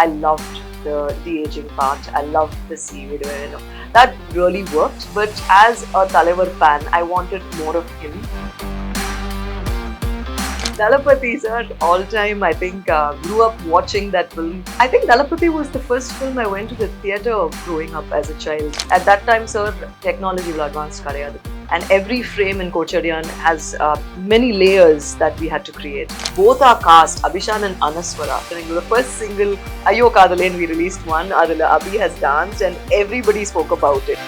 I loved the de-aging part. I loved the seaweed. That really worked. But as a Talavar fan, I wanted more of him. Dalapati sir, all time, I think, grew up watching that film. I think Dalapati was the first film I went to the theatre growing up as a child. At that time, sir, technology was advanced kadayadu. And every frame in Kochadaiiyaan has many layers that we had to create. Both our cast, Abhishan and Anaswara. The first single, Ayyo Kadalen, we released one. Adila Abhi has danced and everybody spoke about it.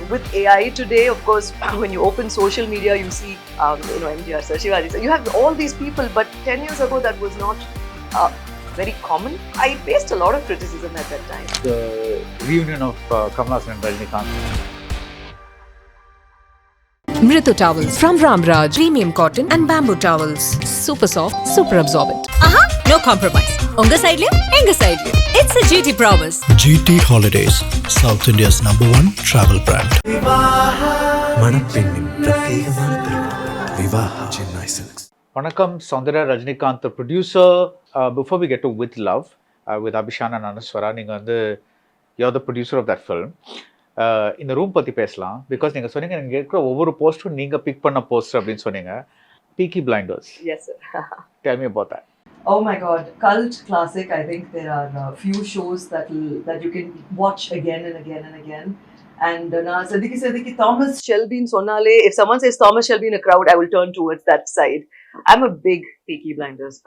With AI today, of course, when you open social media, you see, MGR, Sir, Shivaji, Sir, you have all these people, but 10 years ago, that was not very common. I faced a lot of criticism at that time. The reunion of Kamal and Rajinikanth. Mritu towels from Ramraj, premium cotton and bamboo towels. Super soft, super absorbent. No compromise. Unga side liyo, enga side liyo. It's a GT promise. GT Holidays, South India's #1 travel brand. மணப்பெண்ணின் பிரத்யேகமான திருமணம் Vivaha Chennai silks. Vanakkam, Soundarya Rajinikanth, the producer. Before we get to With Love, with Abhishan and Anaswara, you're the producer of that film. இந்த room பற்றி பேசலாம். Because நீங்கள் சொன்னீங்க நீங்கள் இருக்கிற ஒவ்வொரு போஸ்ட்டும் நீங்கள் பிக் பண்ண போஸ்டர் அப்படின்னு சொன்னீங்க. Peaky Blinders. Yes, sir. Tell me about that. Oh my God, cult classic. I think there are few shows that you can watch again and again and again. And Sadiki Thomas Shelby in Sonale. If someone says Thomas Shelby in a crowd, I will turn towards that side. I'm a big Peaky Blinders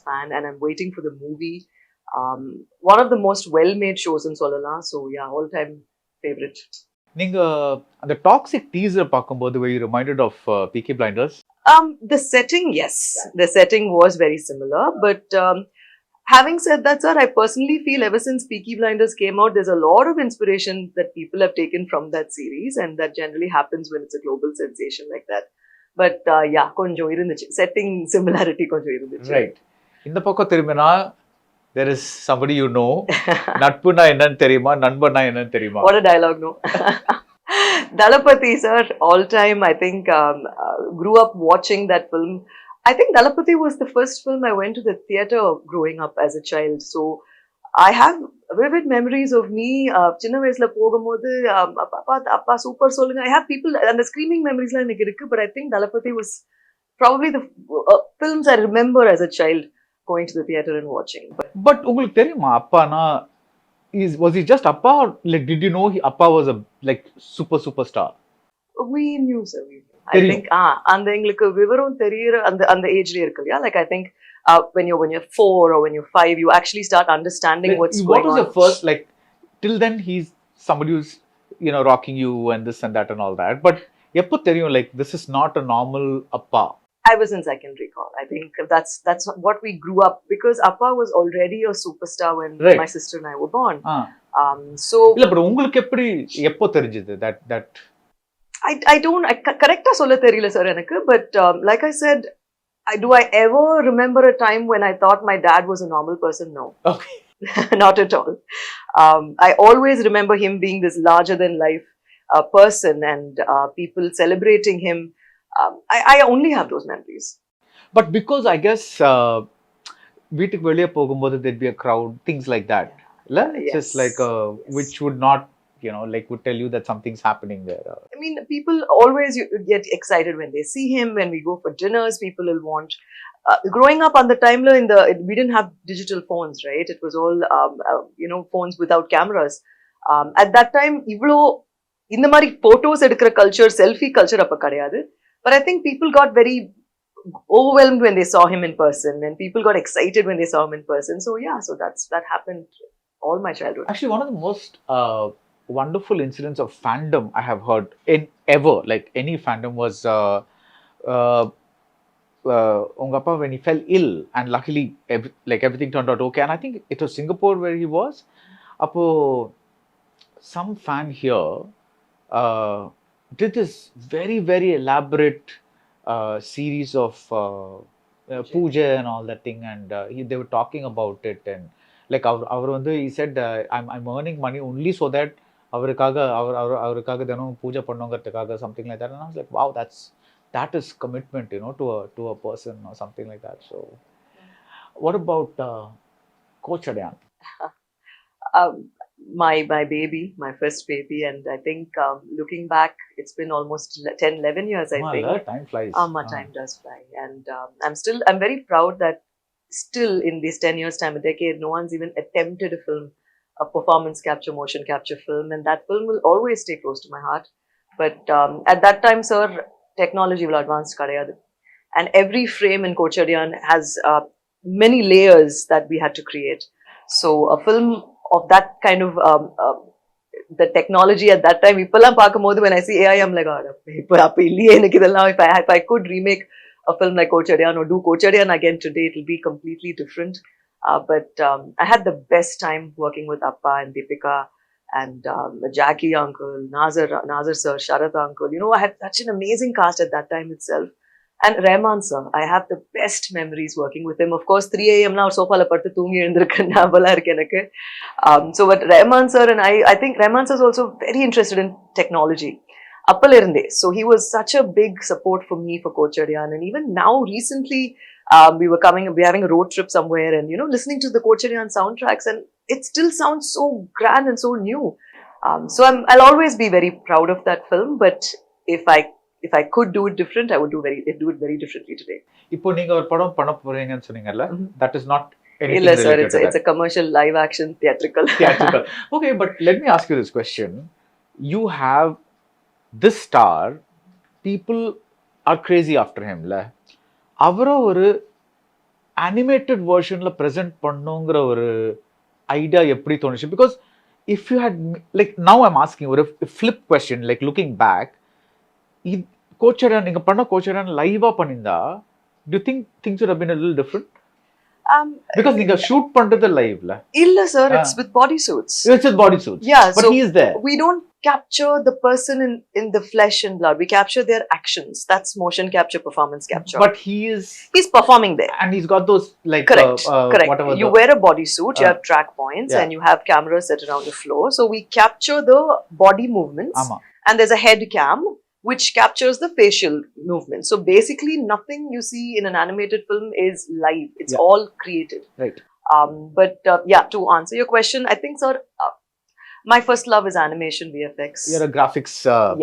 fan, and I'm waiting for the movie. One of the most well-made shows in Solala. So yeah, all-time favorite. நீங்கள் அந்த toxic teaser பார்க்கும்போது were you reminded of Peaky Blinders? The setting, yes. The setting was very similar. But having said that, sir, I personally feel ever since Peaky Blinders came out, there's a lot of inspiration that people have taken from that series. And that generally happens when it's a global sensation like that. But yeah, konjam irunduchu. Setting similarity konjam irunduchu. Right. இந்த பக்கம் திரும்பினா there is somebody you know. நட்புனா என்னன்னு தெரியுமா, நண்பனா என்னன்னு தெரியுமா? What a dialogue, no? Dalapati sir, all time, I think, grew up watching that film. I think Dalapati was the first film I went to the theatre growing up as a child. So I have vivid memories of me, chinna vayasula pogumbodhu appa super solunga. I have people and the screaming memories la enak irukku, but I think Dalapati was probably the films I remember as a child going to the theatre and watching. But உங்களுக்கு தெரியுமா அப்பானா was he just Appa, or like did you know Appa was a like superstar? We knew, sir. I think and engalukku vivaram theriyra and the age la irukku. Like I think when you're 4 or when you're 5, you actually start understanding like, what's going on. What was the first, like, till then he's somebody who's rocking you and this and that and all that, but eppo theriyum like this is not a normal Appa? I was in secondary call. I think that's what we grew up, because Appa was already a superstar when my sister and I were born. So illa but ungalku eppo therinjது that I don't correcta solla theriyala sir enakku, but like I said, do I ever remember a time when I thought my dad was a normal person? No. Okay. Not at all. I always remember him being this larger than life person, and people celebrating him. I only have those memories. But because I guess வீட்டுக்கு வெளியே போகும்போது there'd be a crowd, things like that. It's just like which would not, like would tell you that something's happening there. I mean, people always get excited when they see him. When we go for dinners, people will want. Growing up on the time, we didn't have digital phones, right? It was all phones without cameras. At that time, ivlo இந்த மாதிரி photos எடுக்கிற culture, selfie culture அப்ப கிடையாது. But I think people got very overwhelmed when they saw him in person, and people got excited when they saw him in person. So yeah, that happened all my childhood. Actually, one of the most wonderful incidents of fandom I have heard in ever, like any fandom, was unga appa when he fell ill, and luckily everything turned out okay. And I think it was Singapore where he was. Appo some fan here did this very, very elaborate series of puja and all that thing, and they were talking about it, and like he said I'm earning money only so that அவருக்காக தினம் பூஜை பண்ணுங்கிறதுக்காக, something like that. And I was like, wow, that is commitment, to a person or something like that. So What about Kochadaiiyaan? Um, my baby, my first baby, and I think looking back, it's been almost 10, 11 years, I think. Time flies. My time does fly, and I'm very proud that still in these 10 years time, a decade, no one's even attempted a performance capture, motion capture film, and that film will always stay close to my heart. But at that time, sir, technology will advance kadayadu, and every frame in Kochadaiiyaan has many layers that we had to create. So a film of that kind of the technology at that time, இப்பெல்லாம் பார்க்கும்போது when I see AI, I'm like, அப்ப இல்லையே எனக்கு இதெல்லாம். If I could remake a film like Kochadaiiyaan or do Kochadaiiyaan again today, it will be completely different. But I had the best time working with Appa and Deepika and Jackie uncle, Nazar sir, Sharath uncle. You know, I had such an amazing cast at that time itself. And Rahman sir, I have the best memories working with him. Of course, 3 a.m. now, sofa la paduthu thoongi ezhundirukku nabala irukku enakku. So but Rahman sir and I think Rahman sir is also very interested in technology. Appalirunde. So he was such a big support for me for Kochadaiiyaan. And even now, recently, we were having a road trip somewhere and, you know, listening to the Kochadaiiyaan soundtracks, and it still sounds so grand and so new. So I'll always be very proud of that film, but if I could do it different, I would do it very differently today. இப்போ நீங்க ஒரு படம் பண்ண போறீங்கன்னு சொன்னீங்கல்ல, that is not anything Illa sir, related to it's a commercial live action theatrical. theatrical. Okay, but let me ask you this question. You have this star, people are crazy after him, la. அவரை ஒரு animated வெர்ஷன்ல present பண்ணுங்கிற ஒரு idea எப்படி தோணுச்சு? Because if you had like now I'm asking ஒரு flip question, like looking back, Kochadaiiyaan நீங்க பண்ண கோச்சடையான் லைவா பண்ணியிருந்தா, do think things would have been a little different? Because நீங்க ஷூட் பண்றது லைவ்ல Illa sir, it's with bodysuits. It's with bodysuits. Yeah, but so he is there. we don't capture the person in the flesh and blood. We capture their actions. That's motion capture, performance capture. But he's performing there. and he's got those like Correct. Correct. whatever You wear a bodysuit, you have track points, yeah. and you have cameras set around the floor. So we capture the body movements, Ama. and there's a head cam which captures the facial movement. So basically, nothing you see in an animated film is live. It's Yeah. all created. right. But yeah, to answer your question, I think, sir, my first love is animation, VFX. You're a graphics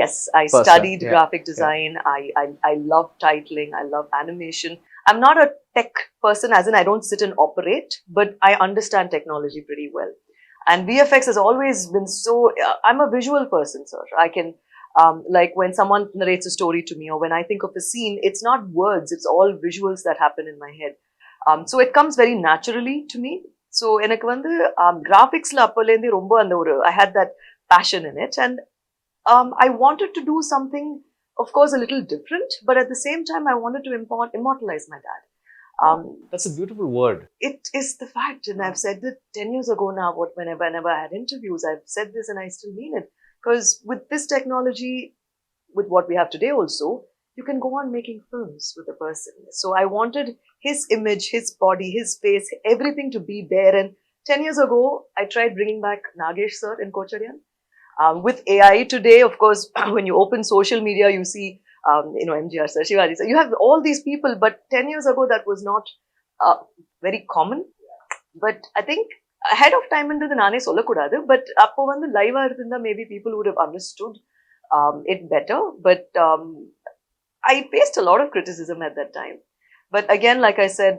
Yes, I person, studied yeah, graphic design. I love titling. I love animation. I'm not a tech person, as in I don't sit and operate, but I understand technology pretty well. And VFX has always been so. I'm a visual person, sir. I can, like when someone narrates a story to me, or when I think of a scene, it's not words; it's all visuals that happen in my head. So it comes very naturally to me. So எனக்கு வந்து கிராஃபிக்ஸ்ல அப்போலேருந்தே ரொம்ப அந்த ஒரு I had that passion in it, and I wanted to do something, of course, a little different, but at the same time, I wanted to immortalize my dad. That's a beautiful word. It is the fact, and I've said it 10 years ago now. Whenever I had interviews, I've said this, and I still mean it, because with this technology, with what we have today, also, you can go on making films with a person. So I wanted his image, his body, his face, everything to be there. And 10 years ago, I tried bringing back Nagesh sir in Kochadaiiyaan. With AI today, of course, when you open social media, you see, MGR sir, Shivaji sir, you have all these people. But 10 years ago, that was not very common. But I think ahead of time into the nane sollakudadu. But appo vandu live irundha, maybe people would have understood it better. But I faced a lot of criticism at that time. But again, like I said,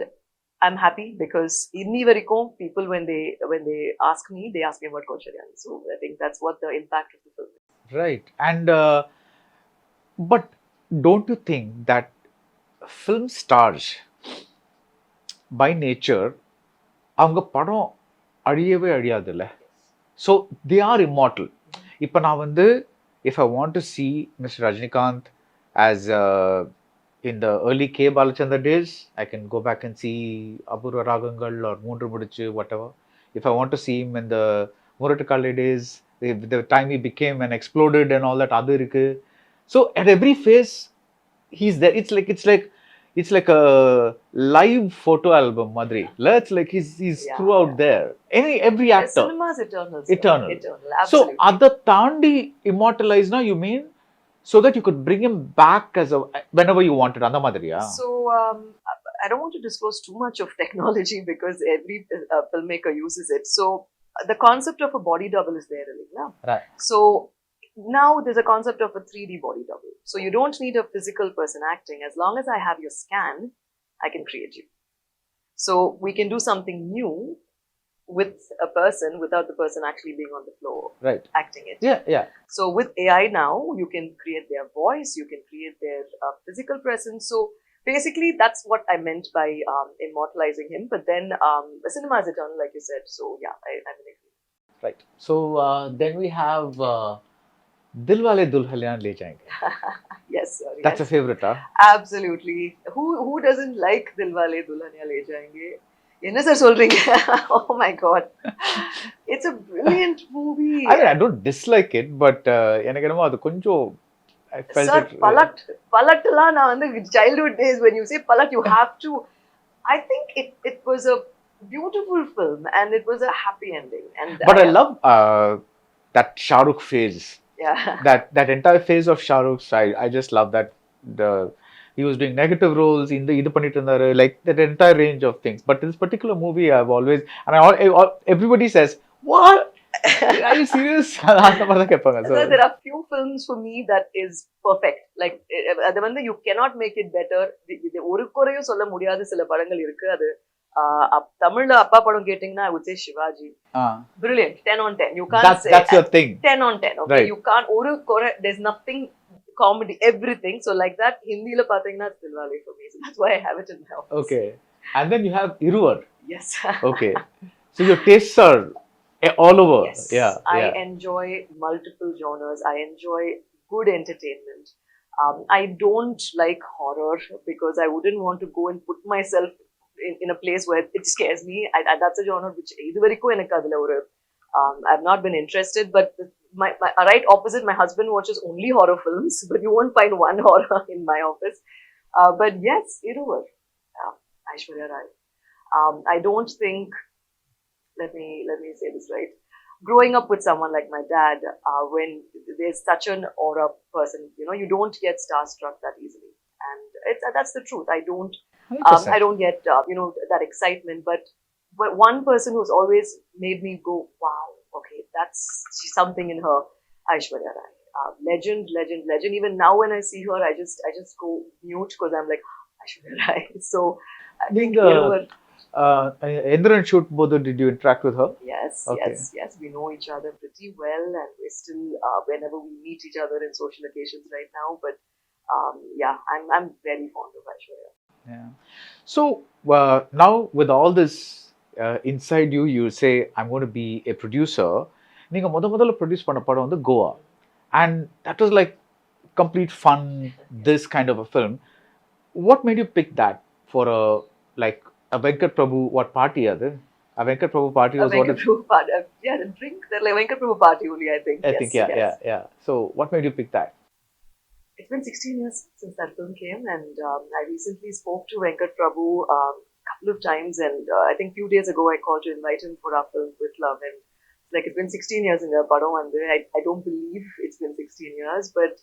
I'm happy because inni varaikum people when they ask me, they ask me about Kochadaiiyaan. So I think that's what the impact of the film is. Right. And but don't you think that film stars by nature அவங்க படம் அழியவே அழியாதுல்ல? So they are immortal. இப்போ நான் வந்து if I want to see Mr. Rajinikanth as in the early K. Balachandra days, I can go back and see Apurva Ragangal or Moondru Mudichu, whatever. If I want to see him in the Murattukale days, the time he became and exploded and all that, adu irukku. So at every phase, he's there. It's like a live photo album, Madri. It's like he's Yeah, throughout yeah. there. Every actor. Cinema is eternal. Sir. Eternal. So Absolutely. adha taandi immortalize na, you mean so that you could bring him back as a whenever you wanted, andha madriya? So I don't want to disclose too much of technology because every filmmaker uses it. So the concept of a body double is there, Alina. Right. So now there's a concept of a 3D body double. So you don't need a physical person acting. As long as I have your scan, I can create you. So we can do something new with a person without the person actually being on the floor Right. acting it. Yeah. So with AI now, you can create their voice, you can create their physical presence. So basically, that's what I meant by immortalizing him. But then the cinema is eternal, like you said. So yeah, I'm in agreement. Right. So then we have Dilwale Dulhaniya Le Jayenge. Yes, sir. That's yes. a favorite, huh? Absolutely. Who doesn't like Dilwale Dulhaniya Le Jayenge? என்ன sir சொல்றீங்க? Oh my god. It's a brilliant movie. I mean, I don't dislike it, but எனக்கு என்னமோ அது கொஞ்சம் I felt Sir, it. palatla na வந்து childhood days, when you say palat, you have to. I think it was a beautiful film and it was a happy ending. And But I love that Shah Rukh phase. yeah. That entire phase of Shah Rukh's, I just love that. He was doing negative roles in the idu pannittu irundharu, like that entire range of things. But this particular movie, I've always, and everybody says, "What? Are you serious?" அந்த மாதிரி தான் கேட்பாங்க. So there are few films for me that is perfect. Like அது வந்து you cannot make it better. இது ஒரு குறையும் சொல்ல முடியாத சில படங்கள் இருக்கு. அது தமிழ்ல அப்பா படம் கேட்டீங்கன்னா I would say Shivaji. Brilliant. 10 on 10. You can't say that's your thing. 10 on 10. Okay, Right. you can't. ஒரு குறை, there's nothing comedy, everything. So like that, Hindiல பாத்தீங்கன்னா it's Dilwale for me. So that's why I have it in my office. Okay. And then you have Iruvar. Yes. Okay. So your tastes are all over. Yes. Yeah. I yeah. enjoy multiple genres. I enjoy good entertainment. I don't like horror because I wouldn't want to go and put myself in a place where it scares me. That's a genre which iduvarikku enakku adula oru I've not been interested. But my right opposite, my husband watches only horror films, but you won't find one horror in my office. But yes, Iruvar, Aishwarya Rai. I don't think. Let me say this right. Growing up with someone like my dad, when there's such an aura person, you don't get starstruck that easily, and that's the truth. I don't 100%. get that excitement. But one person who's always made me go, wow, okay, that's something in her, Aishwarya Rai. Legend. Even now when I see her, I just go mute because I'm like, Aishwarya Rai. So I think Endran shoot both. Did you interact with her? Yes, Okay. yes. We know each other pretty well, and we still, whenever we meet each other in social occasions right now. But yeah, I'm very fond of Aishwarya. Yeah. So now with all this inside you, you say I'm going to be a producer. நீங்க முதல்ல produce பண்ண படம் வந்து Goa, and that was like complete fun, this kind of a film. What made you pick that for a Venkat Prabhu, what party adu? A Venkat Prabhu party was what? Venkat Prabhu party. Yeah, the drink. They're like Venkat Prabhu party only, I think. I think yeah. So what made you pick that? It's been 16 years since that film came, and I recently spoke to Venkat Prabhu a couple of times, and I think a few days ago I called to invite him for our film With Love, and it's been 16 years in the padam, and I don't believe it's been 16 years, but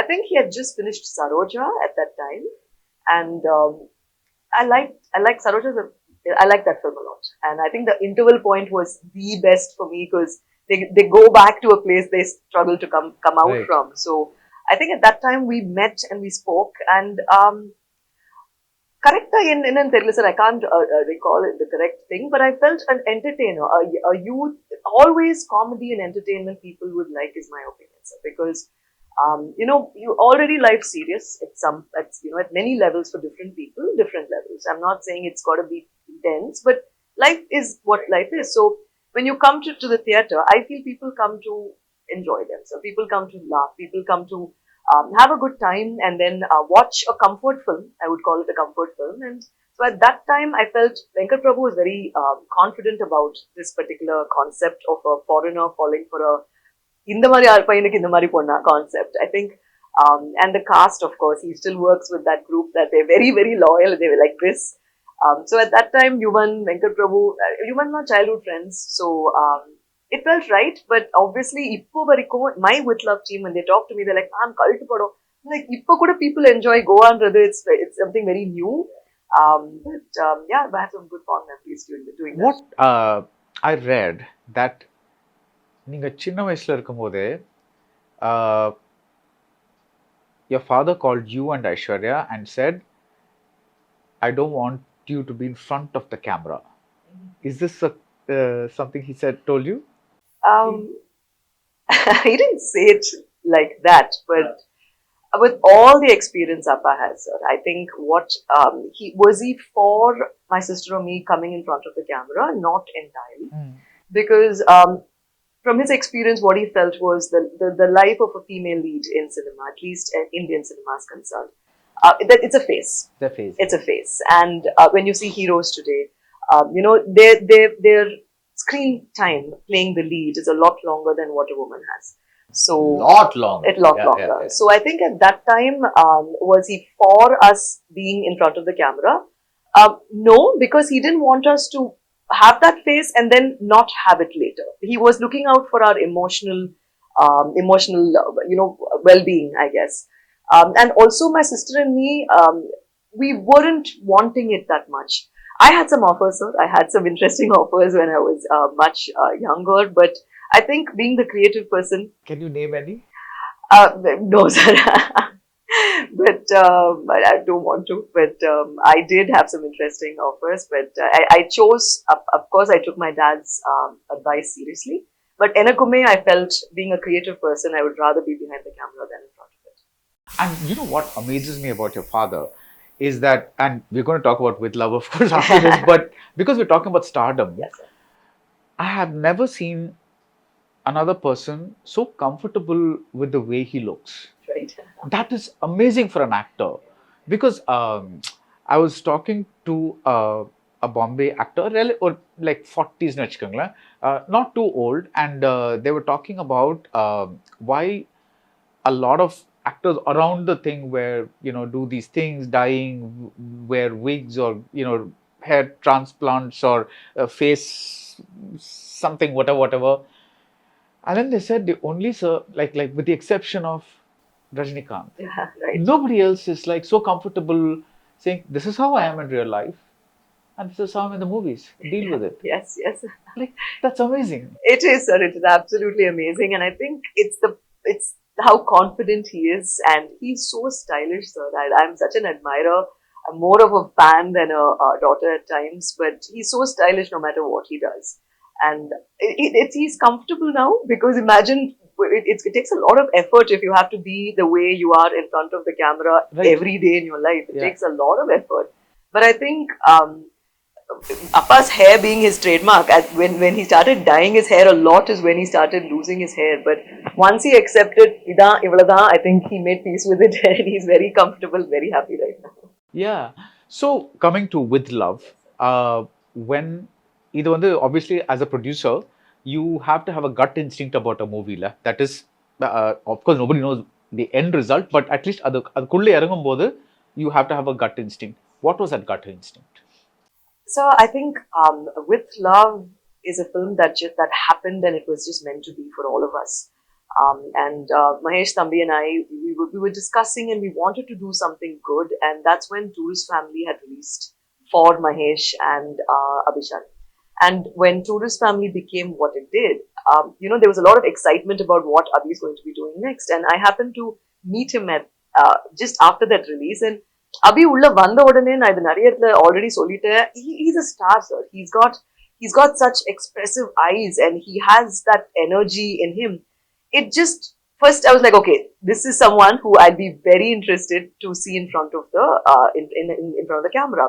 I think he had just finished Saroja at that time, and I like Saroja. I like that film a lot, and I think the interval point was the best for me because they go back to a place they struggle to come out Right. from. So I think at that time we met and we spoke, and correct in sir, I can't recall the correct thing, but I felt an entertainer, a youth. Always comedy and entertainment people would like, is my opinion, sir, because you already life serious at many levels for different people, different levels. I'm not saying it's got to be intense, but life is what life is. So when you come to the theater, I feel people come to enjoy themselves. People come to laugh. People come to have a good time, and then watch a comfort film. I would call it a comfort film. And so at that time, I felt Venkat Prabhu was very confident about this particular concept of a foreigner falling for a இந்த மாதிரி பையனுக்கு இந்த மாதிரி பொண்ணா concept. I think and the cast, of course, he still works with that group that they're very, very loyal. They were like this. So at that time, Yuvan, Venkat Prabhu, Yuvan are childhood friends. So it felt right. But obviously, ippo varaikum, my With Love team, when they talk to me, they're like, I'm cult padam. Like, ippo kuda people enjoy Goa and it's something very new. Yeah, I have some good fond memories doing that. What I read that நீங்க சின்ன வயசுல இருக்கும்போது uh, your father called you and Aishwarya and said, I don't want you to be in front of the camera. Is this something he said, told you? Um, he didn't say it like that, but with all the experience Appa has, sir, I think what he for my sister or me coming in front of the camera, not entirely, because from his experience, what he felt was the life of a female lead in cinema, at least Indian cinema is concerned. That it's a phase. The face. It's a phase, and when you see heroes today, their screen time playing the lead is a lot longer than what a woman has. So Lot longer. a lot Yeah, longer. yeah, yeah. So I think at that time, was he for us being in front of the camera? No, because he didn't want us to have that phase and then not have it later. He was looking out for our emotional, well-being, I guess. And also, my sister and me, we weren't wanting it that much. I had some offers, sir. I had some interesting offers when I was much younger, but I think being the creative person, Can you name any? no, sir. But I don't want to. But I did have some interesting offers. But I chose, of course, I took my dad's advice seriously. But Enakume, I felt being a creative person, I would rather be behind the camera than in front of it. And you know what amazes me about your father is that, and we're going to talk about With Love, of course, after this, but because we're talking about stardom, Yes, sir. I have never seen another person so comfortable with the way he looks. Right. That is amazing for an actor, because I was talking to a Bombay actor, or like 40s, not too old, and they were talking about why a lot of actors around the thing where do these things, dyeing, wear wigs, or hair transplants, or face something, whatever. And then they said the only like with the exception of Rajinikanth, Yeah, right. nobody else is like so comfortable saying this is how I am in real life and this is how I'm in the movies. Deal with it. Yes, yes. Like, that's amazing. It is, sir. It is absolutely amazing, and I think it's how confident he is, and he's so stylish, sir. I'm such an admirer. I'm more of a fan than a daughter at times, but he's so stylish no matter what he does, and he's comfortable now, because imagine it takes a lot of effort if you have to be the way you are in front of the camera Right. every day in your life. It Yeah. takes a lot of effort, but I think. Appa's hair being his trademark, when he started dyeing his hair a lot is when he started losing his hair. But once he accepted, I think he made peace with it and he's very comfortable, very happy right now. Yeah. So coming to With Love, when either obviously as a producer, you have to have a gut instinct about a movie. That is, of course, nobody knows the end result, but at least அதுக்குள்ள இறங்கும்போது you have to have a gut instinct. What was that gut instinct? So I think With Love is a film that happened and it was just meant to be for all of us. And Mahesh, Thambi and I, we were discussing and we wanted to do something good, and that's when Tourist Family had released for Mahesh and Abhishek. And when Tourist Family became what it did, there was a lot of excitement about what Abhi is going to be doing next. And I happened to meet him at just after that release, and Abhi உள்ள வந்த உடனே நான் இது நிறைய இடத்துல already சொல்லிட்டேன். He's a star, sir. He's got such expressive eyes and he has that energy in him. It just, first I was like, okay, this is someone who I'd be very interested to see in front of the in front of the camera.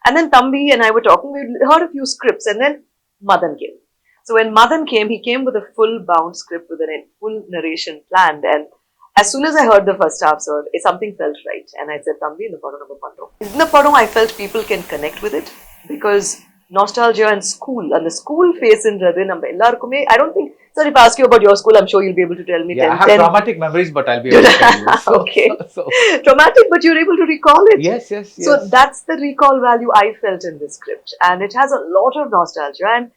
And then Thambi and I were talking. We heard a few scripts, and then Madan came. So when Madan came, he came with a full bound script with a full narration planned. And as soon as I heard the first half, sir, something felt right. And I said, Thambi, in the padam, I felt people can connect with it, because nostalgia and school, and the school phase in Radhe, I don't think, sir, if I ask you about your school, I'm sure you'll be able to tell me. Yeah, I have traumatic memories, but I'll be able to tell you. Okay. So, Traumatic, but you're able to recall it. yes. So that's the recall value I felt in this script, and it has a lot of nostalgia. And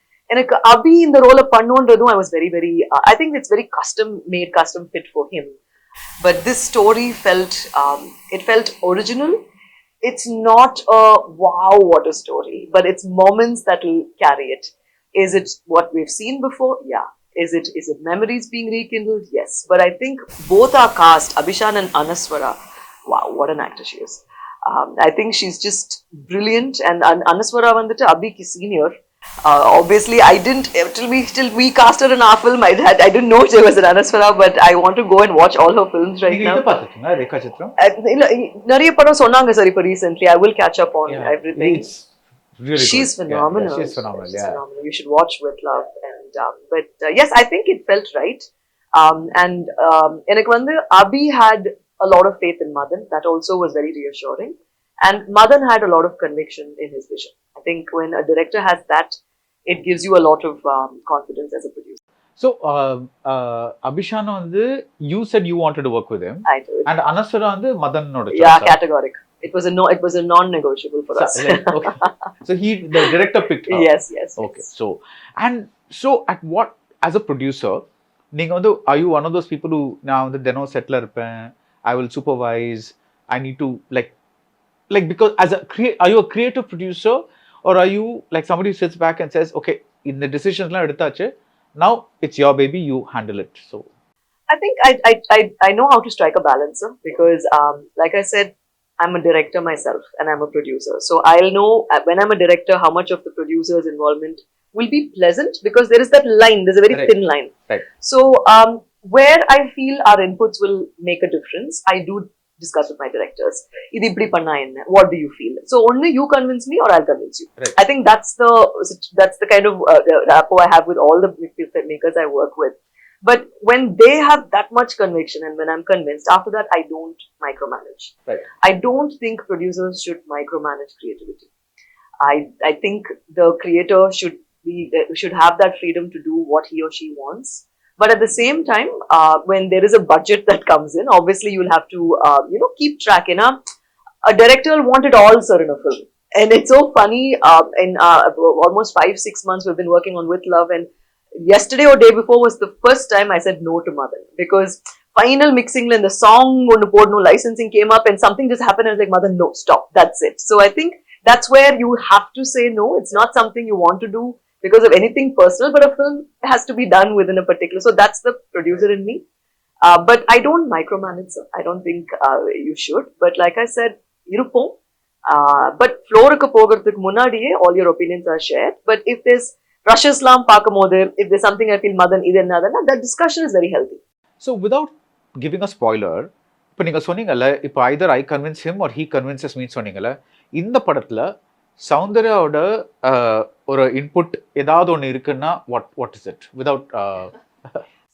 Abhi in the role of Pannondradhu, I was very, very. I think it's very custom made, custom fit for him. But this story felt original. it's not a wow, what a story, but it's moments that will carry it. Is it what we've seen before? Yeah. Is it memories being rekindled? Yes. But I think both our cast, Abhishan and Anaswara, wow, what an actor she is. I think she's just brilliant. And Anaswara vandittu Abhiki senior. Obviously, I didn't till we cast her in our film. I didn't know there was an Anaswara, but I want to go and watch all her films right நீங்க now. இதை பார்த்துருக்கீங்களா ரேகா சித்ரம்? இல்ல, நிறைய படம் சொன்னாங்க sir இப்போ recently. I will catch up on everything. It's really She's good. phenomenal. Yeah, she's phenomenal. She's Yeah. phenomenal. You should watch With Love. And but yes, I think it felt right. And எனக்கு வந்து Abhi had a lot of faith in Madan. That also was very reassuring. And Madan had a lot of conviction in his vision. I think when a director has that, it gives you a lot of confidence as a producer. So, Abhishan வந்து you said you wanted to work with him, I do. and Anaswara வந்து மதனோட Yeah, choice. categoric. It was a non-negotiable for us. Okay. So the director picked her. Yes. Okay. So at what, as a producer, நீங்க வந்து are you one of those people who நான் வந்து தினம் செட்ல இருப்பேன், I will supervise, I need to like because as are you a creative producer, or are you like somebody who sits back and says, okay, in the decisions எடுத்தாச்சு, now it's your baby, you handle it? So I think I know how to strike a balance, because like I said, I'm a director myself and I'm a producer. So I'll know when I'm a director how much of the producer's involvement will be pleasant, because there is that line, there's a very Right. thin line. Right. So where I feel our inputs will make a difference, I do discuss with my directors. Idi ipdi panna enna? What do you feel? So only you convince me or I'll convince you. Right. I think that's the kind of rapport I have with all the makers I work with. But when they have that much conviction and when I'm convinced, after that I don't micromanage. Right. I don't think producers should micromanage creativity. I think the creator should have that freedom to do what he or she wants. But at the same time, when there is a budget that comes in, obviously you'll have to keep track. A director will want it all, sir, in a film. And it's so funny. In almost 5-6 months we've been working on With Love, and yesterday or day before was the first time I said no to Madan, because final mixing and the song no licensing came up and something just happened. I was like, Madan, no, stop, that's it. So I think that's where you have to say no. It's not something you want to do because of anything personal, but a film has to be done within a particular. So that's the producer in me. But I don't micromanage, sir. I don't think you should. But like I said, irupom. But floor ku pogadhukku munadiye all your opinions are shared. But if there's rushes lam paakumbodhu, if there's something I feel Madan idu enna, that discussion is very healthy. so without giving a spoiler, இப்போ நீங்க சொன்னீங்கல்ல, இப்போ either I convince him or he convinces me சொன்னீங்கல்ல, இந்த படத்துல சௌந்தர்யாவோட ஒரு input ஏதாவது ஒன்று இருக்குன்னா what is it without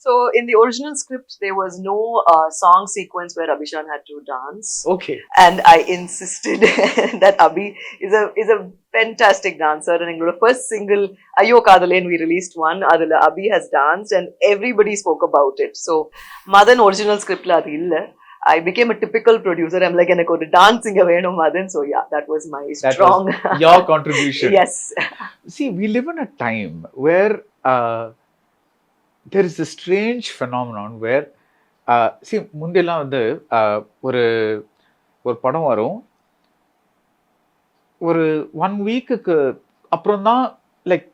So in the original script, there was no song sequence where Abhishan had to dance. okay. And I insisted that Abhi is a fantastic dancer. And in the first single, Ayyo Kadalen, we released one. Adula Abhi has danced and everybody spoke about it. So Madan original script la adu illa. I became a typical producer. I'm like, enakku oru dancing aveno Madan. So yeah, that was my That strong. was your contribution. Yes. See, we live in a time where there is a strange phenomenon where see முந்தெல்லாம் வந்து ஒரு ஒரு படம் வரும், ஒரு 1 வீக்குக்கு அப்புறம் தான் like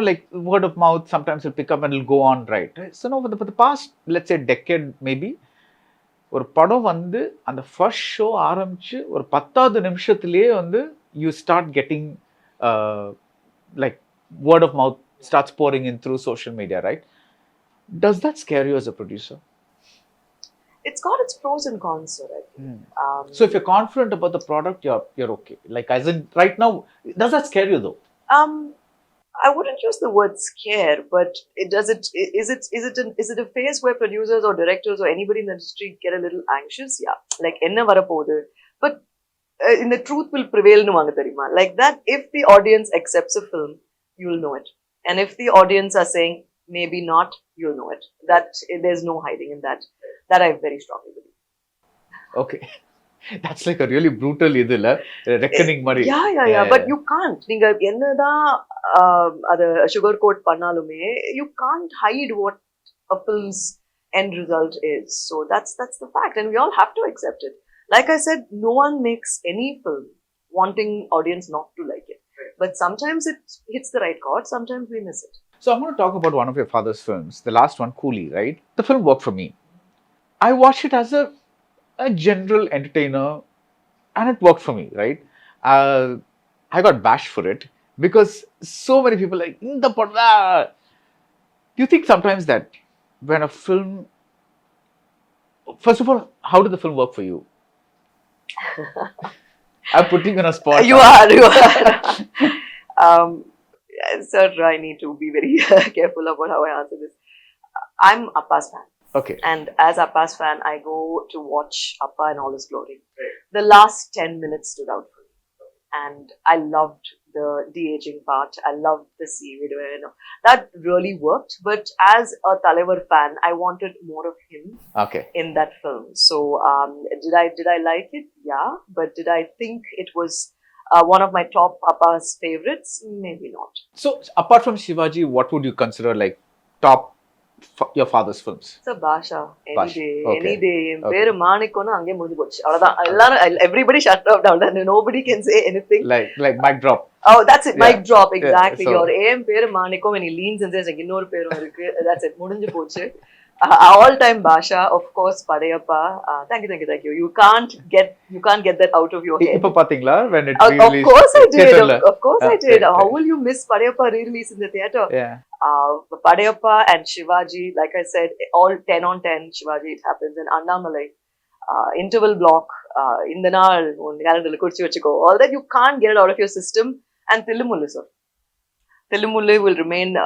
like word of mouth sometimes will pick up and it'll go on, right? So no, for the past, let's say decade maybe, ஒரு படம் வந்து அந்த ஃபர்ஸ்ட் ஷோ ஆரம்பிச்சு ஒரு 10வது நிமிஷத்துலேயே வந்து you start getting like word of mouth starts pouring in through social media, right? Does that scare you as a producer? It's got its pros and cons, sir. I think. So if you're confident about the product, you're okay. Like as in right now, does that scare you though? I wouldn't use the word scare, but is it a phase where producers or directors or anybody in the industry get a little anxious? Yeah, like enna varapodhu, but in the truth will prevail nu vaanga theriyuma. Like that, if the audience accepts a film, you'll know it, and if the audience are saying maybe not, you'll know it. That there's no hiding in that. That I very strongly believe. Okay. That's like a really brutal reckoning mari. Yeah. But you can't. Ninga ennada adu sugar coat pannalume, you can't hide what a film's end result is. So that's the fact, and we all have to accept it. Like I said, no one makes any film wanting audience not to like it. But sometimes it hits the right chord, sometimes we miss it. So I'm going to talk about one of your father's films, the last one, Coolie, right? The film worked for me. I watched it as a general entertainer, and it worked for me, right? I got bashed for it because so many people like, "In the padda." Do you think sometimes that when a film, first of all, how did the film work for you? I'm putting you on a spot. You are. um, sir, I need to be very careful about how I answer this. I'm Appa's fan. Okay. And as Appa's fan, I go to watch Appa in all his glory. The last 10 minutes stood out for me. And I loved the de-aging part. I loved the seaweed. That really worked. But as a Talavar fan, I wanted more of him Okay. in that film. So did I like it? Yeah. But did I think it was one of my top Appa's favorites? Maybe not. So apart from Shivaji, what would you consider like top your father's films? It's a Basha. Any Basha. day. Okay. Any day. Okay. Peru Manikona ange mudhu pochu. Everybody shut up down. Nobody can say anything. Like mic drop. Oh, that's it. Yeah. Mic drop. Exactly. Yeah, so- Your AM Peru Maniko, when he leans and says, innoru peru irukku. That's it. Mudinju pochu. All-time Basha, of course, Padayappa. Thank you. You can't get that out of your head. இப்ப பாத்தீங்களா when it Of re-released course I did. theaterல? Of course I Yeah, did. right, How right. will you miss Padayappa re-release in the theatre? Yeah. Padayappa and Shivaji, like I said, all 10 on 10 Shivaji, it happens. And Annamalai, interval block, in the naal, all that you can't get it out of your system. And Thillumullu, sir. Thillumullu will remain,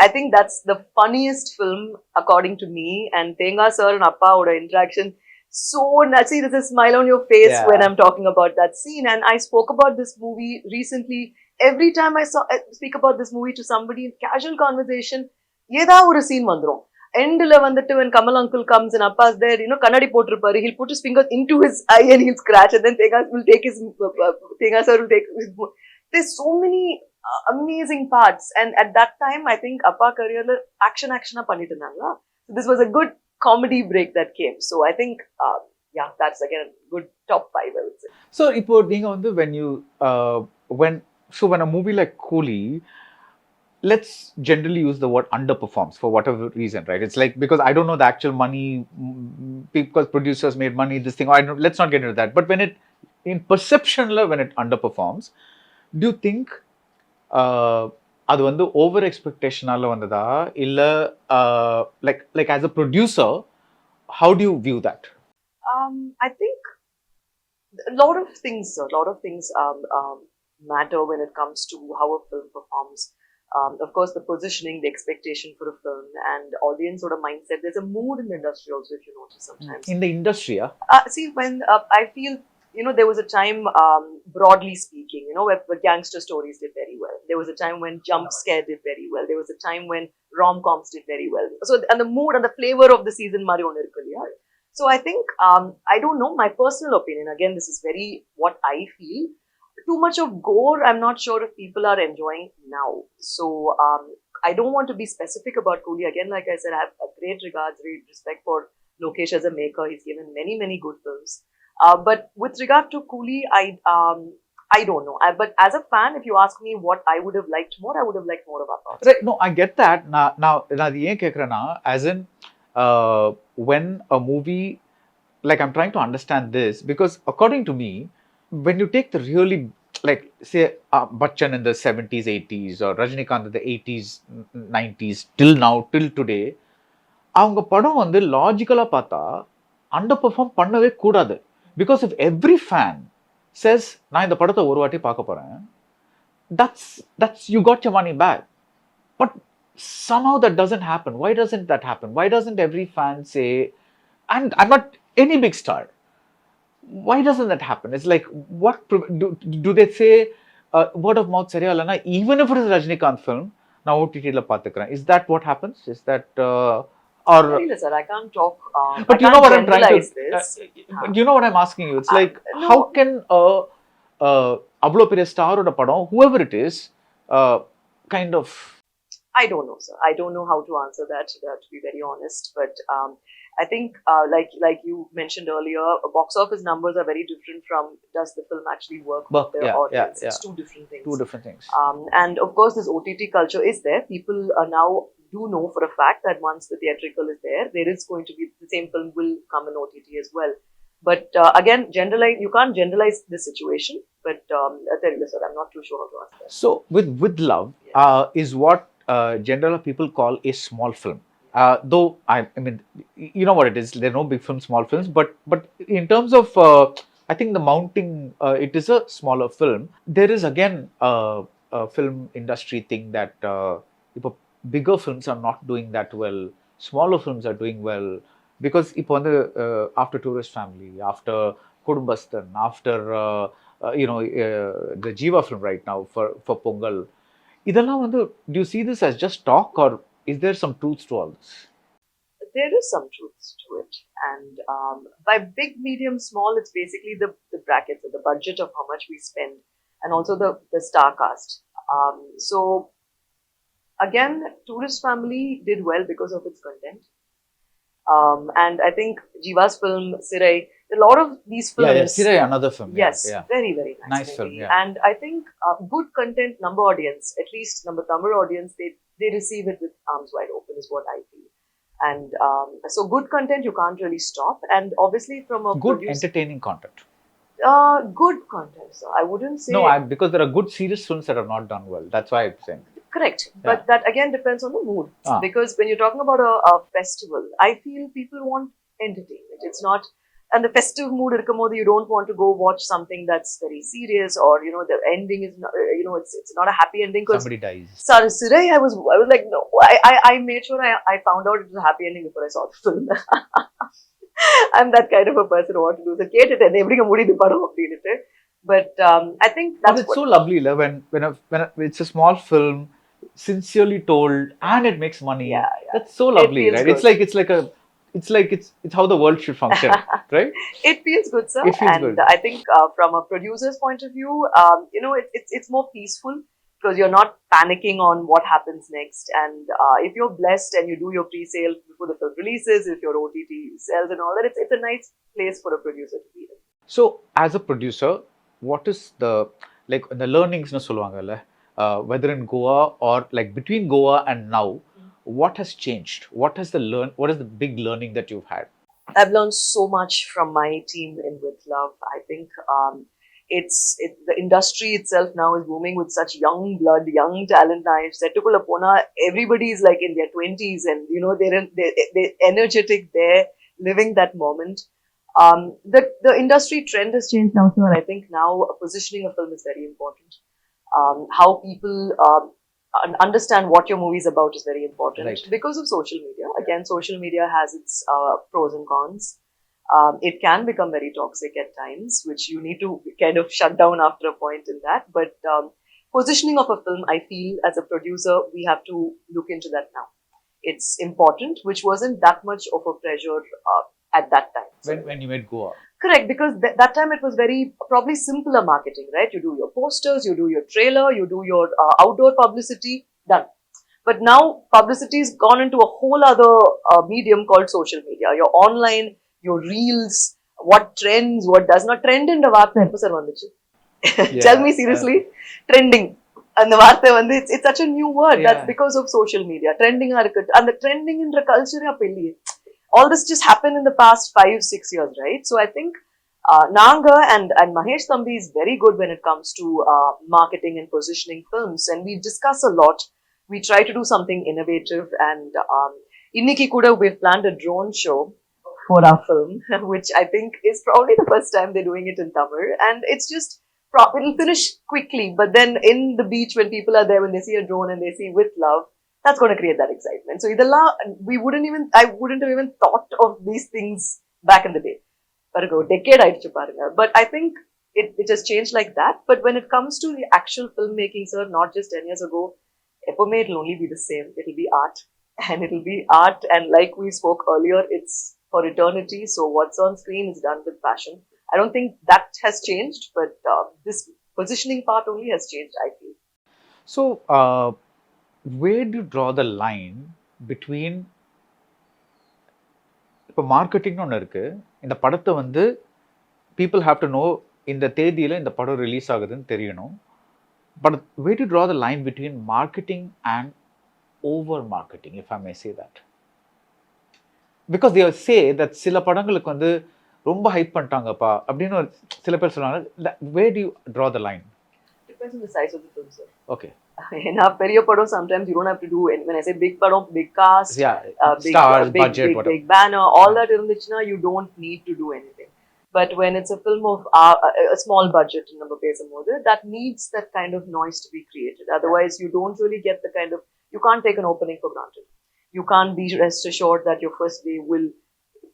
I think that's the funniest film according to me. And Tenga sir and Appa oda interaction, so nuts. See, there's a smile on your face Yeah. when I'm talking about that scene. And I spoke about this movie recently. Every time I speak about this movie to somebody in casual conversation, yeda oru scene vandrum. End la vandittu when Kamal uncle comes and Appa's there, kannadi potrupparu, he'll put his fingers into his eye and he'll scratch, and then Tenga will take his Tenga sir will take his. There's so many amazing parts, and at that time I think Appa career la action pannittu irundanga. So this was a good comedy break that came. So I think yeah, that's again a good top 5, I would say. So இப்போ நீங்க வந்து when a movie like Coolie, let's generally use the word underperforms for whatever reason, right? It's like, because I don't know the actual money, because producers made money, this thing, let's not get into that. But when it, in perception, when it underperforms, do you think அது வந்து over எக்ஸ்பெக்டேஷனால வந்ததா இல்ல like as a producer, how do you view that? I think a lot of things matter when it comes to how a film performs. Of course, the positioning, the expectation for a film, and audience sort of mindset. There's a mood in the industry also, if you notice sometimes. In the industry, See, when I feel, there was a time, broadly speaking, where gangster stories did very well. There was a time when jump scare did very well. There was a time when rom-coms did very well. So, and the mood and the flavor of the season, mari onnu irukku. So, I think, I don't know, my personal opinion, again, this is very what I feel. Too much of gore, I'm not sure if people are enjoying now. So, I don't want to be specific about Coolie. Again, like I said, I have a great respect for Lokesh as a maker. He's given many, many good films. But with regard to Coolie, I don't know. But as a fan, if you ask me what I would have liked more, I would have liked more of Appa. right? No, I get that. Now அது ஏன் கேக்குறேன்னா, as in when a movie, like I'm trying to understand this, because according to me, when you take the really, like say Bachchan in the 70s, 80s, or Rajinikanth in the 80s, 90s, till now, till today, அவங்க படம் வந்து லாஜிக்கலா பார்த்தா under perform பண்ணவே கூடாது. Because if every fan says நான் இந்த படத்தை ஒரு வாட்டி பார்க்க போறேன், that's you got your money back. But somehow that doesn't happen. Why doesn't that happen? Why doesn't every fan say, and I'm not any big star, why doesn't that happen? It's like, what do they say word of mouth சரியா இல்லைன்னா, even if it is Rajinikanth film, நான் OTT-ல பார்த்துக்கிறேன், is that what happens? Is that or Sir, I can't talk. but I you know can't what I'm trying to generalize this. you know what I'm asking you? It's like, no. how can அவ்வளோ பெரிய ஸ்டாரோட படம், whoever it is, kind of I don't know, sir. I don't know how to answer that, to be very honest. But I think, like you mentioned earlier, box office numbers are very different from does the film actually work with the audience. It's two different things. Two different things. And of course, this OTT culture is there. People now do know for a fact that once the theatrical is there, there is going to be the same film will come in OTT as well. But again, you can't generalize the situation. But sir, I'm not too sure how to answer that. So with love is what general people call a small film. Though I mean, you know what it is. There are no big films, small films. But in terms of I think the mounting, it is a smaller film. There is again a film industry thing that if bigger films are not doing that well, smaller films are doing well. Because இப்போ வந்து after Tourist Family, after Kudumbastan, after the Jiva film right now for Pongal, இதெல்லாம் வந்து do you see this as just talk or is there some truth to all this? There is some truth to it, and by big, medium, small, it's basically the brackets, the budget of how much we spend, and also the star cast. So again, Tourist Family did well because of its content. And I think Jiva's film, Sirai, a lot of these films. Yeah, Sirai, another film. Yes, yeah. very, very nice film. Yeah. And I think good content, number audience, at least number Tamil audience, they receive it with arms wide open, is what I feel. And so good content, you can't really stop. And obviously, from a good entertaining content. Good content, so I wouldn't say. No, because there are good serious films that are not done well. That's why I'm saying. Correct. But that again depends on the mood. Because when you're talking about a festival, I feel people want entertainment. It's not, and the festive mood, you don't want to go watch something that's very serious or, the ending is not, it's not a happy ending. Somebody dies. Sorry, Sirai, I was like, no, I made sure I found out it was a happy ending before I saw the film. I'm that kind of a person who wants to do the cater and everything. But I think that's it's so lovely when it's a small film, sincerely told, and it makes money. Yeah. That's so lovely, right? Good. It's how the world should function, right? It feels good, sir. It feels good. I think from a producer's point of view, it's more peaceful because you're not panicking on what happens next. And if you're blessed and you do your pre-sale before the film releases, if your OTT sells and all that, it's a nice place for a producer to be in. So, as a producer, what is the learnings na solluvaanga, whether in Goa or like between Goa and now, what has changed? What is the big learning that you've had? I've learned so much from my team in With Love. I think the industry itself now is booming with such young blood, young talent. Everybody is like in their 20s and they're energetic, they're living that moment. The industry trend has changed now, sir. I think now positioning a film is very important. How people understand what your movie is about is very important. Right. Because of social media. Again, social media has its pros and cons. It can become very toxic at times, which you need to kind of shut down after a point in that. But positioning of a film, I feel as a producer, we have to look into that now. It's important, which wasn't that much of a pressure at that time. When you made Goa. Correct, because that time it was very probably simpler marketing, right? You do your posters, you do your trailer, you do your outdoor publicity, done. But now publicity has gone into a whole other medium called social media. Your online, your reels, what trends, what does not trend in the vaartha episode vanduchu. Tell me seriously, trending. And the vaartha it's such a new word. That's because of social media. Trending and the trending in the culture all this just happened in the past 5-6 years, right? So I think Nanga and Mahesh Thambi is very good when it comes to marketing and positioning films, and we discuss a lot. We try to do something innovative, and Inniki Kuda, we've planned a drone show for our film, which I think is probably the first time they're doing it in Tamil, and it's just it'll finish quickly, but then in the beach when people are there, when they see a drone and they see With Love, that's going to create that excitement. So I wouldn't have even thought of these things back in the day. Decade ஆயிடுச்சு பாருங்க. But I think it has changed like that. But when it comes to the actual filmmaking, sir, not just 10 years ago, it'll only be the same. It'll be art. And it'll be art. And like we spoke earlier, it's for eternity. So what's on screen is done with passion. I don't think that has changed, but this positioning part only has changed, I feel. So, where do you draw the line between இப்போ மார்க்கெட்டிங்னு ஒன்று இருக்கு, இந்த படத்தை வந்து people have to know இந்த தேதியில் இந்த படம் ரிலீஸ் ஆகுதுன்னு தெரியணும். But where do you draw the line between marketing and over marketing, if I may say that? Because they say that சில படங்களுக்கு வந்து ரொம்ப ஹைப் பண்ணிட்டாங்கப்பா அப்படின்னு சில பேர் சொல்லுவாங்க. Where do you draw the line? Depends on the size of the film, sir. Okay. In a period padam, sometimes you don't have to do any, when I say big padam, big cast, Yeah, big, stars, big, budget, big, whatever. big banner, all that irundichna, you don't need to do anything. But when it's a film of a small budget, that needs that kind of noise to be created. Otherwise, you don't really get the kind of, you can't take an opening for granted. You can't be rest assured that your first day will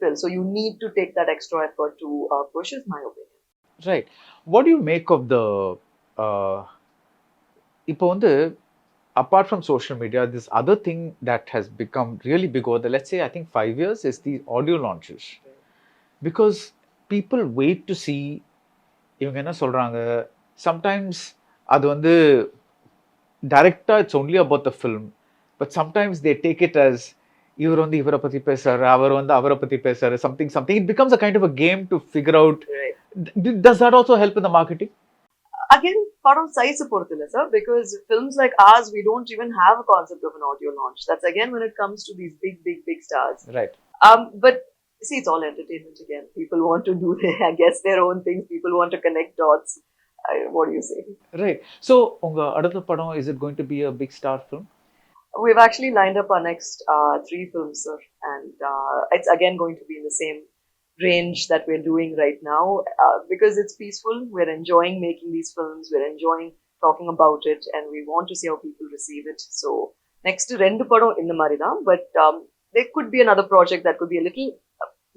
fill. So you need to take that extra effort to push, is my opinion. Right. What do you make of the இப்போ வந்து apart from social media, this other thing that has become really big over the, let's say, I think 5 years, is the audio launches. Because people wait to see இவங்க என்ன சொல்கிறாங்க. Sometimes அது வந்து டைரெக்டாக it's only about the film, but sometimes they take it as இவர் வந்து இவரை பற்றி பேசுறாரு, அவர் வந்து அவரை பற்றி பேசுறாரு, something. It becomes a kind of a game to figure out. Right. Does that also help in the marketing? Again, part of size support, sir, because films like ours, we don't even have a concept of an audio launch. That's again when it comes to these big stars. Right. But see, it's all entertainment again. People want to do, I guess, their own things. People want to connect dots. What do you say? Right. So, unga adutha padam, is it going to be a big star film? We've actually lined up our next 3 films, sir, and it's again going to be in the same range that we're doing right now, because it's peaceful. We're enjoying making these films. We're enjoying talking about it, and we want to see how people receive it. So next to rendu padam in the marina, but there could be another project that could be a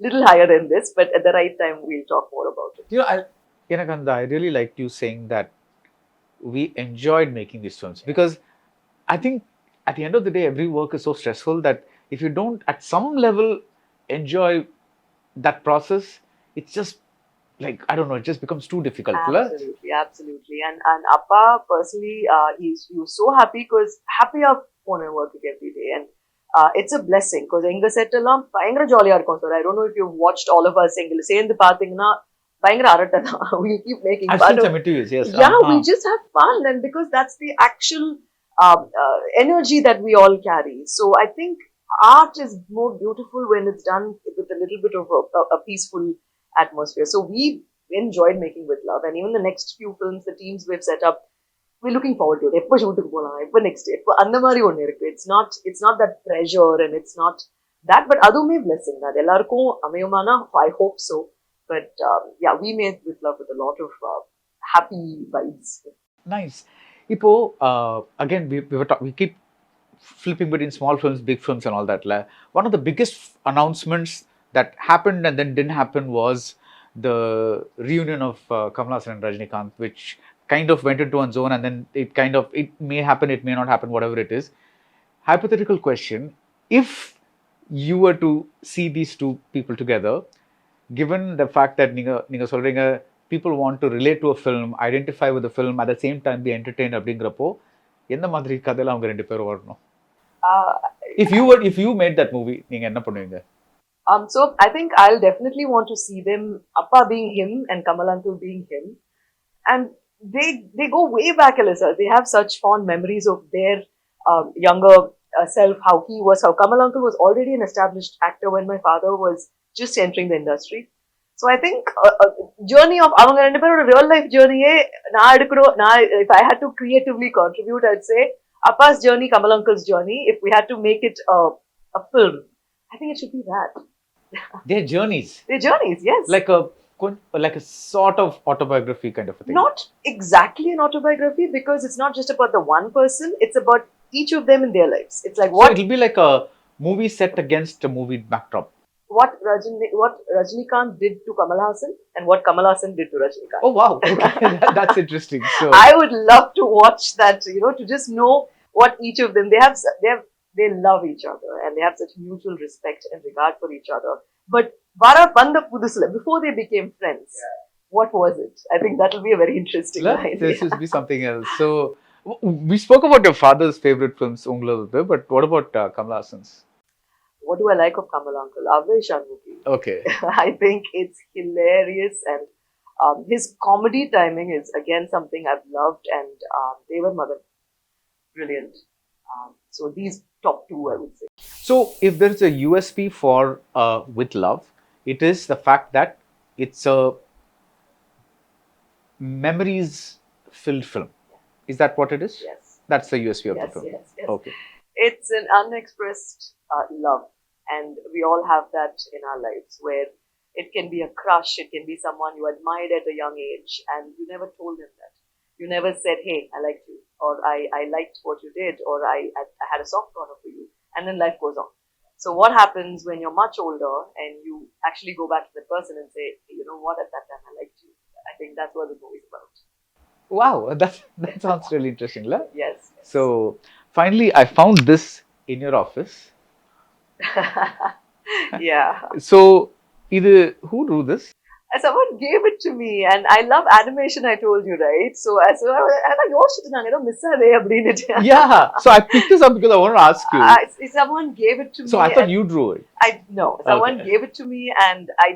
little higher than this, but at the right time we'll talk more about it. You know, I really liked you saying that we enjoyed making these films, because I think at the end of the day, every work is so stressful that if you don't at some level enjoy that process, it's just like, I don't know, it just becomes too difficult. Absolutely. And Appa personally, he was so happy because happy up on working every day, and it's a blessing because enga set ellaam பயங்கர ஜாலியா இருக்கும். So I don't know if you've watched all of us எங்களை சேர்ந்து பாத்தீங்கன்னா பயங்கர அரட்டை தான். We keep making I've fun seen of, some interviews, yes. yeah, we just have fun, and because that's the actual energy that we all carry. So I think art is more beautiful when it's done with a little bit of a peaceful atmosphere. So we enjoyed making with love, and even the next few films, the teams we've set up, we're looking forward to it. எப்போ ஷூட்டுக்கு போலாம், எப்போ next, எப்போ அந்த மாதிரி ஒன்று இருக்கு. It's not that pressure, and it's not that, but அதுவுமே blessing தான். எல்லாருக்கும் அமையுமானா I hope so, but yeah, we made with love with a lot of happy vibes. Nice. இப்போ again we keep flipping between small films, big films and all that. One of the biggest announcements that happened and then didn't happen was the reunion of Kamal Haasan and Rajinikanth, which kind of went into one zone, and then it may happen, it may not happen, whatever it is. Hypothetical question: if you were to see these two people together, given the fact that நீங்க சொல்றீங்க people want to relate to a film, identify with the film, at the same time be entertained அப்படிங்கிறப்போ எந்த மாதிரி கதையில அவங்க ரெண்டு பேரும் வரணும்? If you made that movie, நீங்க என்ன பண்ணுவீங்க? So I think I'll definitely want to see them, Appa being him and Kamal uncle being him, and they go way back, Alyssa. They have such fond memories of their younger self, how he was, how Kamal uncle was already an established actor when my father was just entering the industry. So I think journey of அவங்க ரெண்டு பேரோட real life journey-யே if I had to creatively contribute, I'd say Appa's journey, Kamal uncle's journey. If we had to make it a film, I think it should be that. Their journeys. Their journeys, yes. Like a sort of autobiography kind of a thing. Not exactly an autobiography, because it's not just about the one person. It's about each of them in their lives. It's like what. So it'll be like a movie set against a movie backdrop. What Rajinikanth did to Kamal Haasan and what Kamal Haasan did to Rajinikanth. Oh wow, okay. That's interesting. So I would love to watch that, to just know what each of them, they love each other, and they have such mutual respect and regard for each other. But before they became friends, what was it? I think that will be a very interesting line. This should be something else. So We spoke about your father's favorite films, Ungla, but what about Kamal Hassan's? What do I like of Kamal Uncle? Avay Shanmuki. Okay. I think it's hilarious, and his comedy timing is again something I've loved, and Devar Madan, brilliant. So these top two, I would say. So, if there's a USP for With Love, it is the fact that it's a memories-filled film. Is that what it is? Yes. That's the USP of the Yes, film. yes, yes. Okay. It's an unexpressed love, and we all have that in our lives where it can be a crush, it can be someone you admired at a young age, and you never told them that. You never said, "Hey, I liked you," or "I liked what you did," or I had a soft corner for you, and then life goes on. So what happens when you're much older and you actually go back to the person and say, "Hey, you know what? At that time, I liked you." I think that's what the movie's about. Wow, that sounds really interesting, la? Yes. So, finally, I found this in your office. Yeah. So, who drew this? Someone gave it to me, and I love animation. I told you, right? So I thought யோசிச்சுட்டு நாங்க ஏதோ miss ஆதே அப்படினுட்டு. Yeah, so I picked this up because I want to ask you. Someone gave it to me. So I thought you drew it. Someone gave it to me, and I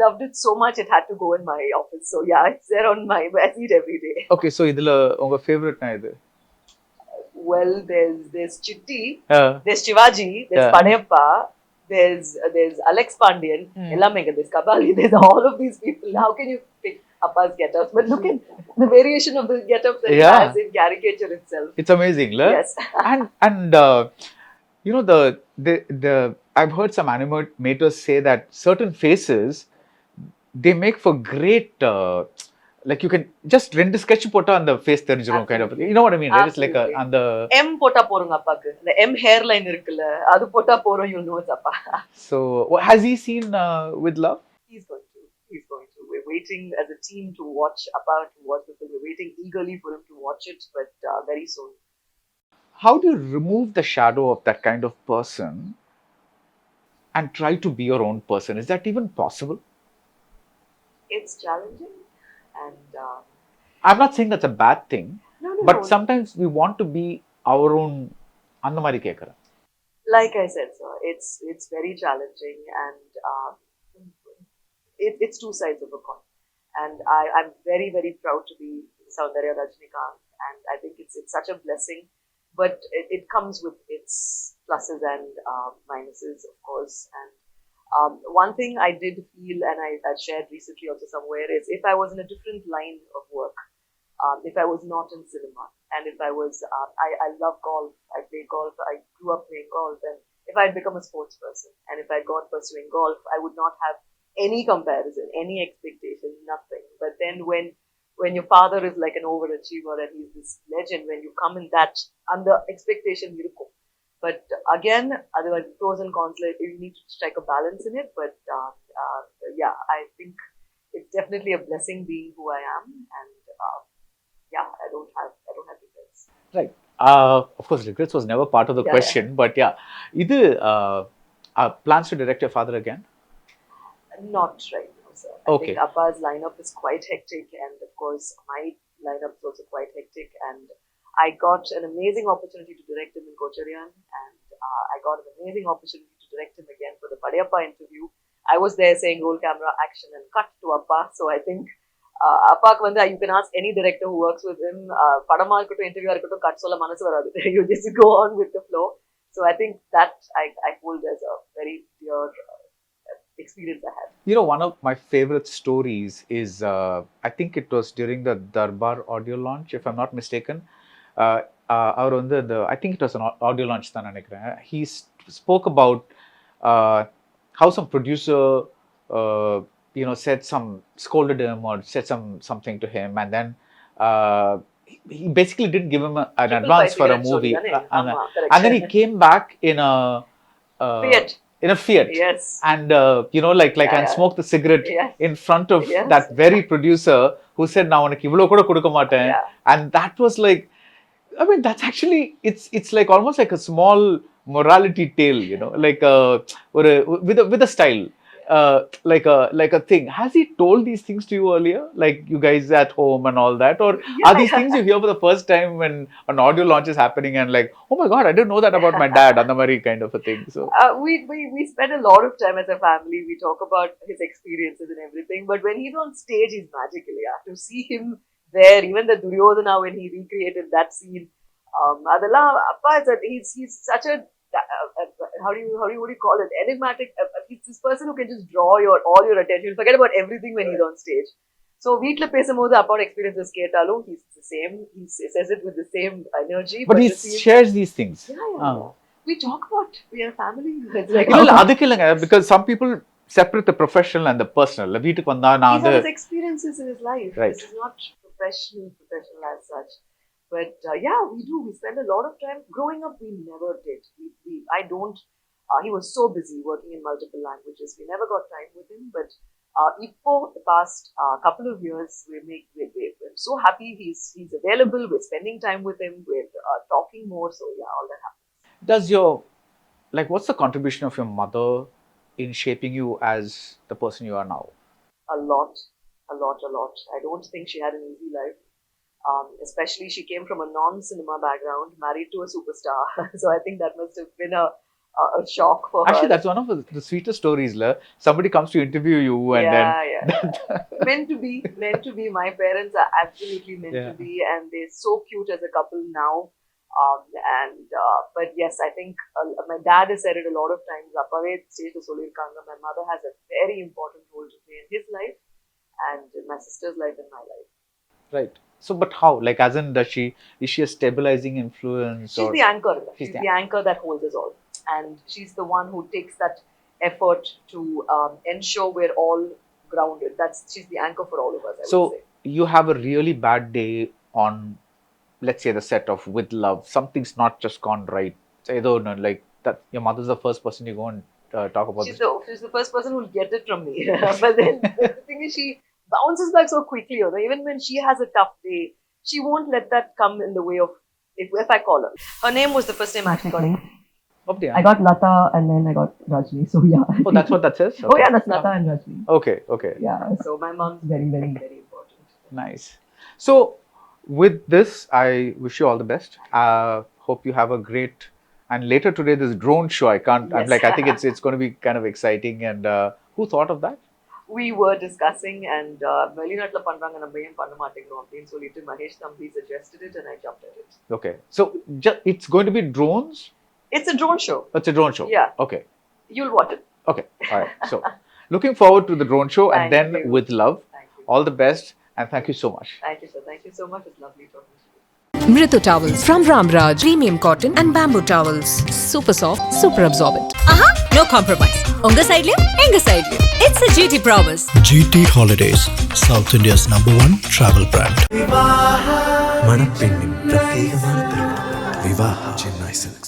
loved it so much. It had to go in my office. So yeah, it's there on my. I see it every day. Okay, so இதுல உங்க favorite na இது? Well, there's Chitti, Uh, there's Shivaji, there's Yeah. Padayappa, there's Alex Pandian, Ellamenga, there's Kabali, there's all of these people. How can you pick Appa's get-ups? But look at the variation of the get-ups that he Yeah. has in caricature itself. it's amazing, la? Yes. And you know the I've heard some animators say that certain faces they make for great like you can just ரெண்டு sketch போட்டா அந்த face தெரிஞ்சிரும் kind of, you know what I mean, right? It's like Absolutely. அந்த M போட்டா போறோங்க அப்பாக்கு. இந்த M hairline இருக்குல்ல, அது போட்டா போறோம், you'll know it's Appa. so has he seen With Love? He's going to. He's going to. We're waiting as a team to watch Appa, to watch the film. We're waiting eagerly for him to watch it, but very soon. How do you remove the shadow of that kind of person and try to be your own person? Is that even possible? It's challenging, and I'm not saying that's a bad thing, no, but no. sometimes we want to be our own. அந்த மாதிரி கேட்குறேன். Like I said, sir, it's very challenging, and it's two sides of a coin. And I'm very, very proud to be Soundarya Rajinikanth, and I think it's such a blessing. But it comes with its pluses and minuses, of course. And one thing I did feel, and I shared recently also somewhere, is if I was in a different line of work, if I was not in cinema, and if I was, I love golf, I play golf, I grew up playing golf, and if I'd become a sports person, and if I'd gone pursuing golf, I would not have any comparison, any expectation, nothing. But then when your father is like an overachiever and he's this legend, when you come in that under expectation, irukum. But again, otherwise pros and cons, like you need to strike a balance in it. But yeah, I think it's definitely a blessing being who I am, and yeah, I don't have regrets. Right. Of course, regrets was never part of the Yeah, question, but yeah. இது plans to direct your father again? Not right now, sir. I Okay. think Appa's lineup is quite hectic, and of course, my lineup is also quite hectic. And I got an amazing opportunity to direct him in Kochadaiiyaan, and I got an amazing opportunity to direct him again for the Padayappa interview. I was there saying roll camera action and cut to Appa. So I think Appaku வந்து you can ask any director who works with him, படமா இருக்கட்டும் இன்டர்வியூவா இருக்கட்டும் cut சொல்ல மனசு வராது. You just go on with the flow. So I think that I hold as a very dear experience I had. You know, one of my favorite stories is, I think it was during the Darbar audio launch, if I'm not mistaken. அவர் வந்து I think it was an audio launch தான் நினைக்கிறேன். He spoke about how some producer scolded him or said something to him, and then he basically didn't give him an advance for a movie, and then he came back in a Fiat. in a Fiat, Yes. and and smoked the cigarette Yes. in front of Yes. that very producer who said நான் உனக்கு இவ்ளோ கூட கொடுக்க மாட்டேன். Yeah. And that was like, I mean, that's actually, it's like almost like a small morality tale, like with a style. like a thing. Has he told these things to you earlier, like you guys at home and all that, or are these things you hear for the first time when an audio launch is happening and like, oh my god, I didn't know that about my dad, Andamari kind of a thing? So we spend a lot of time as a family. We talk about his experiences and everything. But when he's on stage, he's magical. Yeah, to see him there, even the Duryodhana when he recreated that scene. Adala Appa he's such a what do you call it? Enigmatic. He's this person who can just draw all your attention. Forget about everything when he's on stage. So வீட்ல பேசும்போது அப்பாவோட experiences கேட்டாலும் he's the same. He says it with the same energy. But he shares these things. Yeah. We talk about we are family. It's like இல்ல அதுக்கு இல்லங்க, because some people separate the professional and the personal. வீட்டுக்கு வந்தா நான் these are his experiences in his life. Right. This is not professional as such. But yeah, we do. We spend a lot of time. Growing up, we never did. I don't. He was so busy working in multiple languages. We never got time with him. But for the past couple of years, we're so happy he's available. We're spending time with him. We're talking more. So yeah, all that happens. Does what's the contribution of your mother in shaping you as the person you are now? A lot. I don't think she had an easy life. Especially she came from a non-cinema background, married to a superstar. So I think that must have been a shock for her. Actually, that's one of the sweetest stories. Somebody comes to interview you and meant to be. My parents are absolutely meant to be, and they're so cute as a couple now. But yes, I think my dad has said it a lot of times. Appave stage the solirukanga. My mother has a very important role to play in his life and in my sister's life and my life. Right. So, but how? Like, as in, is she a stabilizing influence? She's the anchor. She's the anchor that holds us all. And she's the one who takes that effort to ensure we're all grounded. She's the anchor for all of us, I would say. You have a really bad day on, let's say, the set of With Love. Something's not just gone right. Say, like that, your mother's the first person you go and talk about she's the first person who'll get it from me. But then the thing is, she bounces back so quickly. Even when she has a tough day, she won't let that come in the way of if I call her. Her name was the first name actually got. I got Lata and then I got Rajni. So yeah. Oh, that's what that says? Okay. Oh yeah, that's Lata and Rajni. Okay. Yeah. So my mom's very, very, very important. Nice. So with this, I wish you all the best. Hope you have a great. And later today, this drone show. Yes. I think it's going to be kind of exciting. And who thought of that? We were discussing and Velinatla Pandranga Nambayam Panamatikro அப்படின்னு சொல்லிட்டு Mahesh Thambi suggested it and I jumped at it. Okay. So it's going to be drones? It's a drone show. It's a drone show? Yeah. Okay. You'll watch it. Okay. All right. So looking forward to the drone show and then With Love. Thank you. All the best and thank you so much. Thank you, sir. Thank you so much. It's lovely talking to you. Mritu towels from Ramraj, premium cotton and bamboo towels. Super soft, super absorbent. No compromise. Unga side liyo, enga side liyo. It's a GT promise. GT Holidays, South India's #1 travel brand. மணப்பெண்ணின் பிரத்யேகமான திருமணம் Vivaha Chennai silks.